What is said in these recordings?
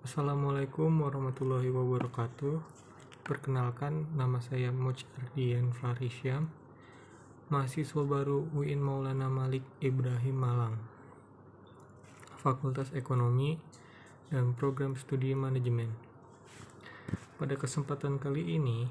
Assalamualaikum warahmatullahi wabarakatuh. Perkenalkan, nama saya Mujardien Farisyam, mahasiswa baru UIN Maulana Malik Ibrahim Malang, Fakultas Ekonomi dan Program Studi Manajemen. Pada kesempatan kali ini,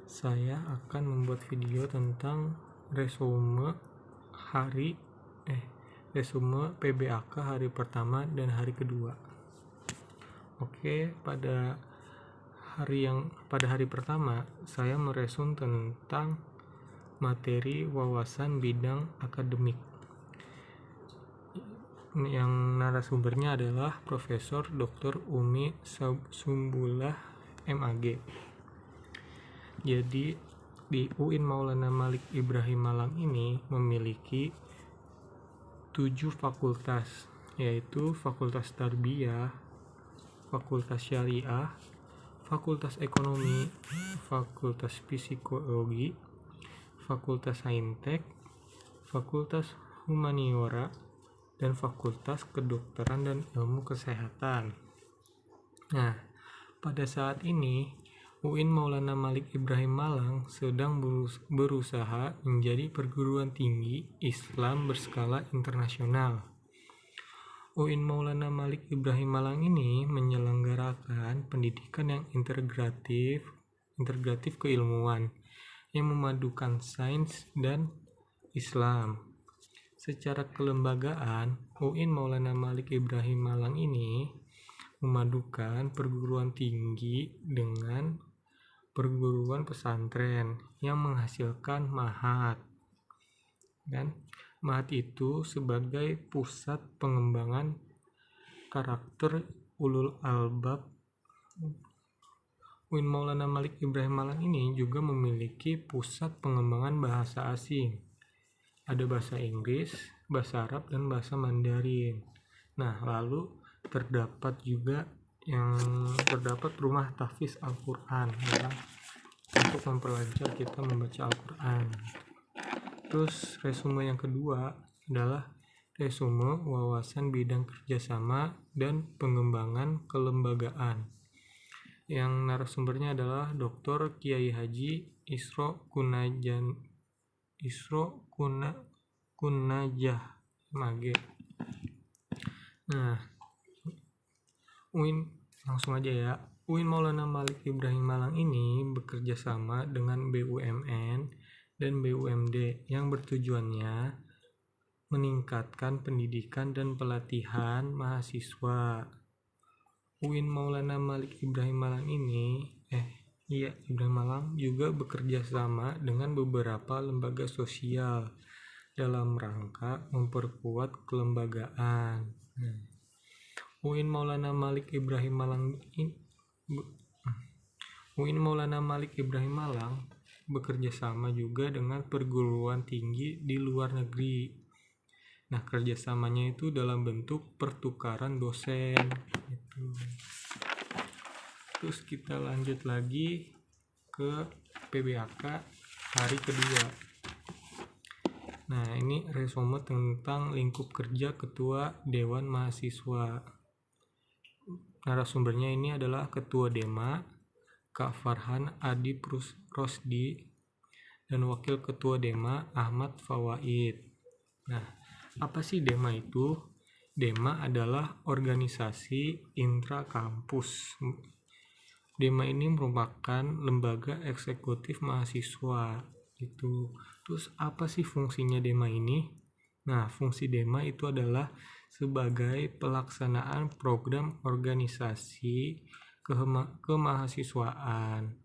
saya akan membuat video tentang resume PBAK hari pertama dan hari kedua. Oke, pada hari pertama saya meresum tentang materi wawasan bidang akademik. Yang narasumbernya adalah Profesor Dr. Umi Sumbullah MAG. Jadi di UIN Maulana Malik Ibrahim Malang ini memiliki 7 fakultas, yaitu Fakultas Tarbiyah, Fakultas Syariah, Fakultas Ekonomi, Fakultas Psikologi, Fakultas Saintek, Fakultas Humaniora, dan Fakultas Kedokteran dan Ilmu Kesehatan. Nah, pada saat ini UIN Maulana Malik Ibrahim Malang sedang berusaha menjadi perguruan tinggi Islam berskala internasional. UIN Maulana Malik Ibrahim Malang ini menyelenggarakan pendidikan yang integratif keilmuan yang memadukan sains dan Islam. Secara kelembagaan, UIN Maulana Malik Ibrahim Malang ini memadukan perguruan tinggi dengan perguruan pesantren yang menghasilkan mahat. Dan mahat itu sebagai pusat pengembangan karakter ulul albab. UIN Maulana Malik Ibrahim Malang ini juga memiliki pusat pengembangan bahasa asing. Ada bahasa Inggris, bahasa Arab, dan bahasa Mandarin. Nah, lalu terdapat rumah tahfiz Al-Quran untuk memperlancar kita membaca Al-Quran. Terus resume yang kedua adalah resume wawasan bidang kerjasama dan pengembangan kelembagaan. Yang narasumbernya adalah Dr. Kiai Haji Isro Kunajah MAG. Nah, langsung aja ya. UIN Maulana Malik Ibrahim Malang ini bekerja sama dengan BUMN dan BUMD yang bertujuannya meningkatkan pendidikan dan pelatihan mahasiswa. UIN Maulana Malik Ibrahim Malang Ibrahim Malang juga bekerja sama dengan beberapa lembaga sosial dalam rangka memperkuat kelembagaan. UIN Maulana Malik Ibrahim Malang bekerja sama juga dengan perguruan tinggi di luar negeri. Nah, kerjasamanya itu dalam bentuk pertukaran dosen gitu. Terus kita lanjut lagi ke PBAK hari kedua. Nah, ini resume tentang lingkup kerja Ketua Dewan Mahasiswa. Narasumbernya ini adalah Ketua Dema, Kak Farhan Adi Rosdi, dan Wakil Ketua Dema Ahmad Fawaid. Nah, apa sih Dema itu? Dema adalah organisasi intrakampus. Dema ini merupakan lembaga eksekutif mahasiswa gitu. Terus apa sih fungsinya Dema ini? Nah, fungsi Dema itu adalah sebagai pelaksanaan program organisasi kemahasiswaan.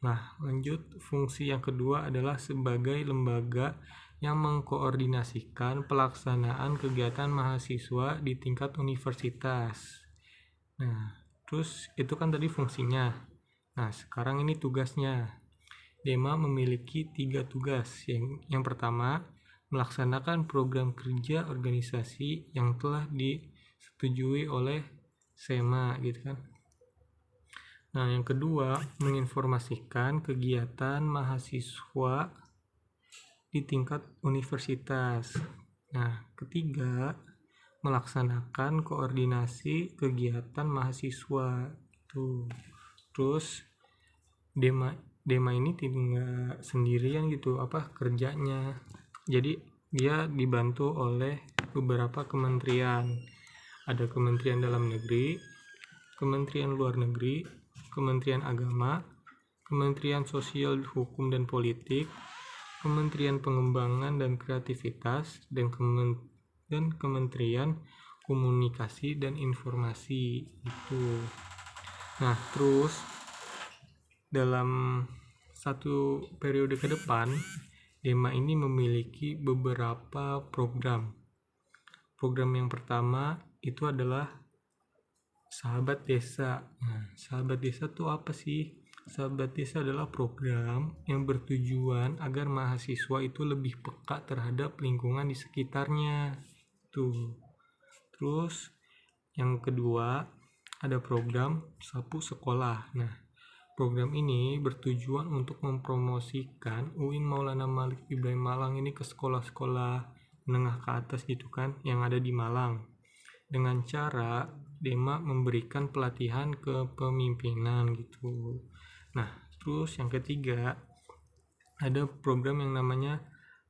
Nah, lanjut. Fungsi yang kedua adalah sebagai lembaga yang mengkoordinasikan pelaksanaan kegiatan mahasiswa di tingkat universitas. Nah, terus itu kan tadi fungsinya. Nah, sekarang ini tugasnya. Dema memiliki 3 tugas. Yang pertama, melaksanakan program kerja organisasi yang telah disetujui oleh SEMA gitu kan. Nah, yang kedua, menginformasikan kegiatan mahasiswa di tingkat universitas. Nah, ketiga, melaksanakan koordinasi kegiatan mahasiswa. Tuh. Terus Dema ini tidak sendirian gitu kerjanya. Jadi dia dibantu oleh beberapa kementerian. Ada Kementerian Dalam Negeri, Kementerian Luar Negeri, Kementerian Agama, Kementerian Sosial, Hukum dan Politik, Kementerian Pengembangan dan Kreativitas, dan Kementerian Komunikasi dan Informasi itu. Nah, terus dalam satu periode ke depan, Dema ini memiliki beberapa program. Program yang pertama itu adalah Sahabat Desa. Nah, Sahabat Desa itu apa sih? Sahabat Desa adalah program yang bertujuan agar mahasiswa itu lebih peka terhadap lingkungan di sekitarnya. Tuh. Terus yang kedua ada program Sapu Sekolah. Nah, program ini bertujuan untuk mempromosikan UIN Maulana Malik Ibrahim Malang ini ke sekolah-sekolah menengah ke atas gitu kan yang ada di Malang. Dengan cara Dema memberikan pelatihan kepemimpinan gitu. Nah, terus yang ketiga ada program yang namanya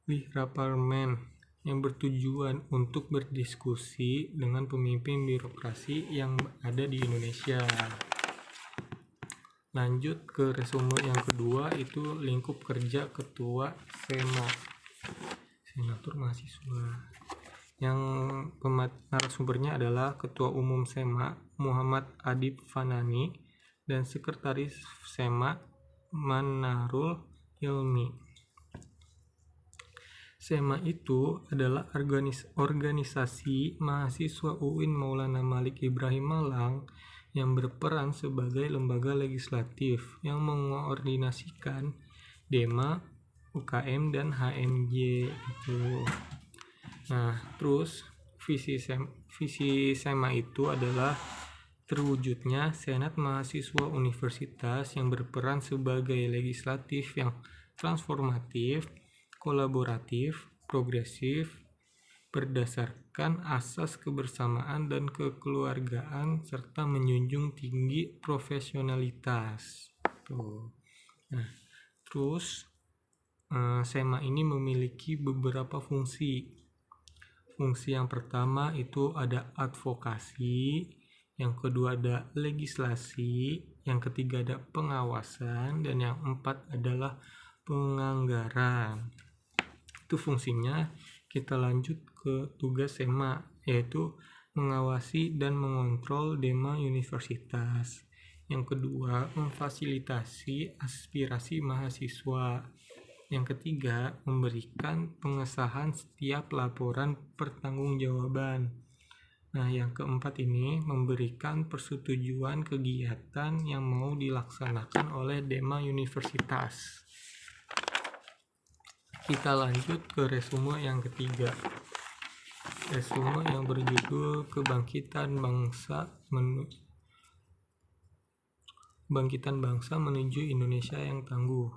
Wihraparmen yang bertujuan untuk berdiskusi dengan pemimpin birokrasi yang ada di Indonesia. Lanjut ke resume yang kedua, itu lingkup kerja ketua SEMA, Senatur Mahasiswa. Yang narasumbernya adalah Ketua Umum SEMA Muhammad Adib Fanani dan Sekretaris SEMA Manarul Hilmi. SEMA itu adalah organisasi mahasiswa UIN Maulana Malik Ibrahim Malang yang berperan sebagai lembaga legislatif yang mengkoordinasikan Dema, UKM, dan HMJ gitu. Nah, terus visi SEMA itu adalah terwujudnya Senat Mahasiswa Universitas yang berperan sebagai legislatif yang transformatif, kolaboratif, progresif, berdasarkan asas kebersamaan dan kekeluargaan serta menjunjung tinggi profesionalitas. Tuh. Nah, terus SEMA ini memiliki beberapa fungsi. Fungsi yang pertama itu ada advokasi, yang kedua ada legislasi, yang ketiga ada pengawasan, dan yang keempat adalah penganggaran. Itu fungsinya. Kita lanjut ke tugas SEMA, yaitu mengawasi dan mengontrol Dema Universitas. Yang kedua, memfasilitasi aspirasi mahasiswa. Yang ketiga, memberikan pengesahan setiap laporan pertanggungjawaban. Nah, yang keempat ini memberikan persetujuan kegiatan yang mau dilaksanakan oleh Dema Universitas. Kita lanjut ke resume yang ketiga. Resume yang berjudul Kebangkitan Bangsa Menuju Indonesia yang Tangguh.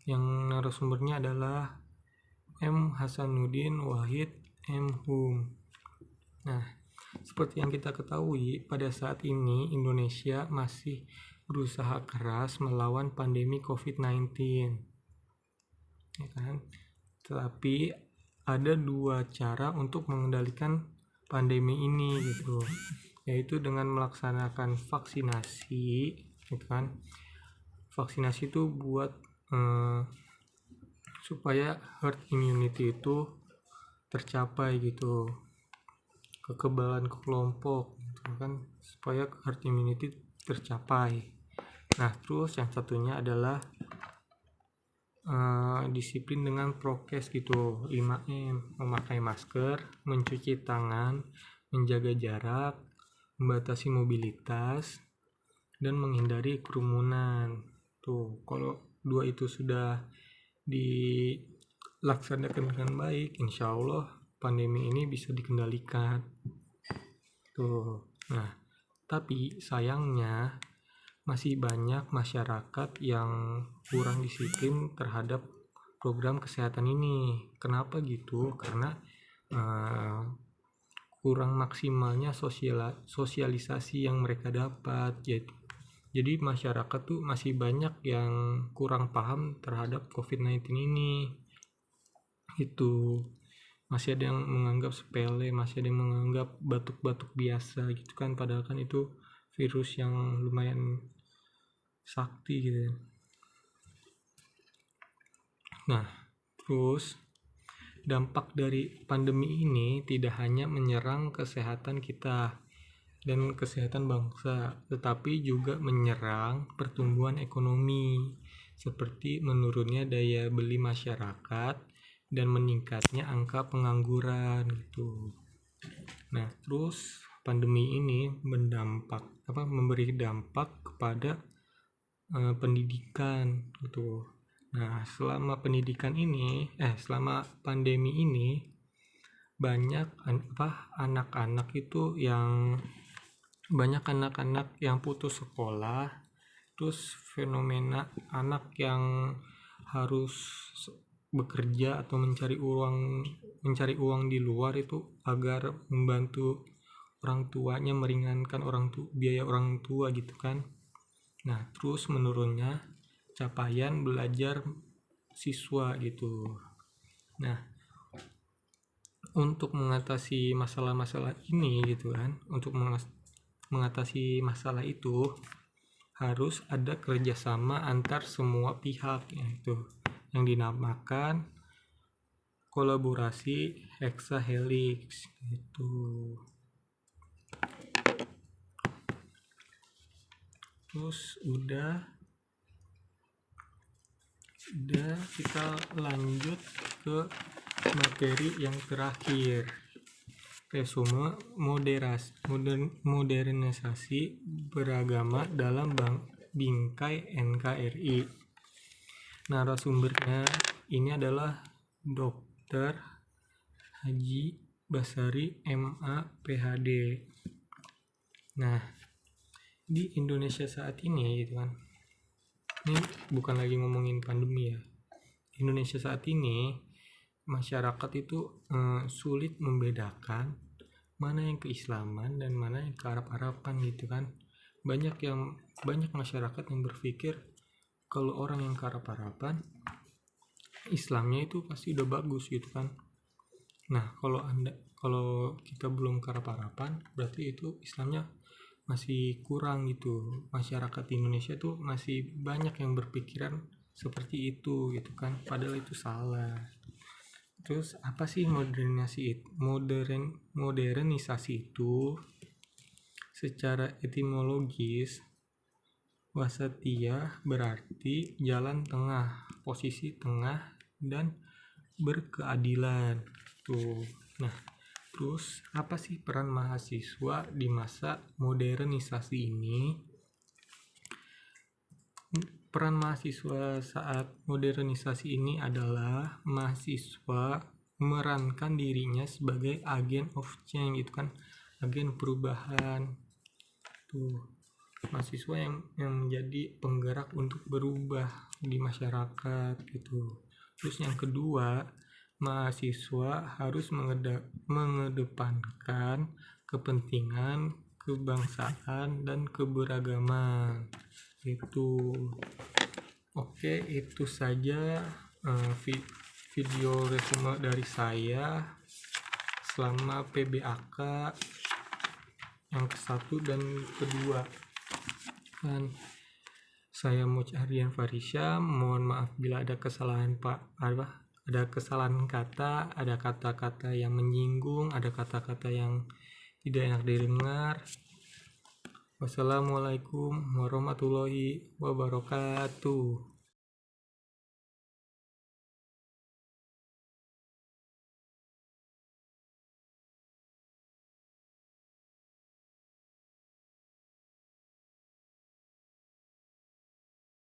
Yang narasumbernya adalah M. Hasanuddin Wahid M. Hum. Nah, seperti yang kita ketahui, pada saat ini Indonesia masih berusaha keras melawan pandemi COVID-19. Ya kan? Tetapi ada dua cara untuk mengendalikan pandemi ini gitu, yaitu dengan melaksanakan vaksinasi, gitu kan. Vaksinasi itu buat supaya herd immunity itu tercapai gitu, kekebalan kelompok gitu kan, supaya herd immunity tercapai. Nah, terus yang satunya adalah disiplin dengan prokes gitu, 5M, memakai masker, mencuci tangan, menjaga jarak, membatasi mobilitas, dan menghindari kerumunan. Tuh, kalau dua itu sudah dilaksanakan dengan baik, insya Allah pandemi ini bisa dikendalikan. Tuh. Nah, tapi sayangnya masih banyak masyarakat yang kurang disiplin terhadap program kesehatan ini. Kenapa gitu? Karena kurang maksimalnya sosialisasi yang mereka dapat. Jadi masyarakat tuh masih banyak yang kurang paham terhadap COVID-19 ini. Itu masih ada yang menganggap sepele, masih ada yang menganggap batuk-batuk biasa gitu kan, padahal kan itu virus yang lumayan sakti gitu. Nah, terus dampak dari pandemi ini tidak hanya menyerang kesehatan kita dan kesehatan bangsa, tetapi juga menyerang pertumbuhan ekonomi, seperti menurunnya daya beli masyarakat dan meningkatnya angka pengangguran gitu. Nah, terus pandemi ini memberi dampak kepada pendidikan gitu. Nah, selama pandemi ini banyak anak-anak yang putus sekolah, terus fenomena anak yang harus bekerja atau mencari uang di luar itu agar membantu orang tuanya, meringankan biaya orang tua gitu kan. Nah, terus menurunnya capaian belajar siswa gitu. Nah, untuk mengatasi masalah-masalah ini gitu kan, untuk mengatasi masalah itu harus ada kerjasama antar semua pihak, yaitu yang dinamakan kolaborasi hexahelix gitu. Terus udah kita lanjut ke materi yang terakhir, resume modernisasi beragama dalam bingkai NKRI. Narasumbernya ini adalah Dr. Haji Basari MA PhD. Nah, di Indonesia saat ini gitu kan, ini bukan lagi ngomongin pandemi ya, di Indonesia saat ini masyarakat itu sulit membedakan mana yang keislaman dan mana yang ke Arab-Araban gitu kan. Banyak masyarakat yang berpikir kalau orang yang ke Arab-Araban Islamnya itu pasti udah bagus gitu kan. Nah, kalau kita belum ke Arab-Araban berarti itu Islamnya masih kurang gitu. Masyarakat Indonesia tuh masih banyak yang berpikiran seperti itu gitu kan, padahal itu salah. Terus apa sih modernisasi itu? Secara etimologis, wasatiyah berarti jalan tengah, posisi tengah dan berkeadilan tuh. Nah, terus apa sih peran mahasiswa di masa modernisasi ini? Peran mahasiswa saat modernisasi ini adalah mahasiswa memerankan dirinya sebagai agent of change gitu kan, agen perubahan tuh. Mahasiswa yang menjadi penggerak untuk berubah di masyarakat gitu. Terus yang kedua, mahasiswa harus mengedepankan kepentingan kebangsaan dan keberagaman itu. Oke, itu saja video resume dari saya selama PBAK yang ke-1 dan ke-2 kan. Saya Mucahrian Farisya, mohon maaf bila ada kesalahan ada kesalahan kata, ada kata-kata yang menyinggung, ada kata-kata yang tidak enak didengar. Wassalamualaikum warahmatullahi wabarakatuh.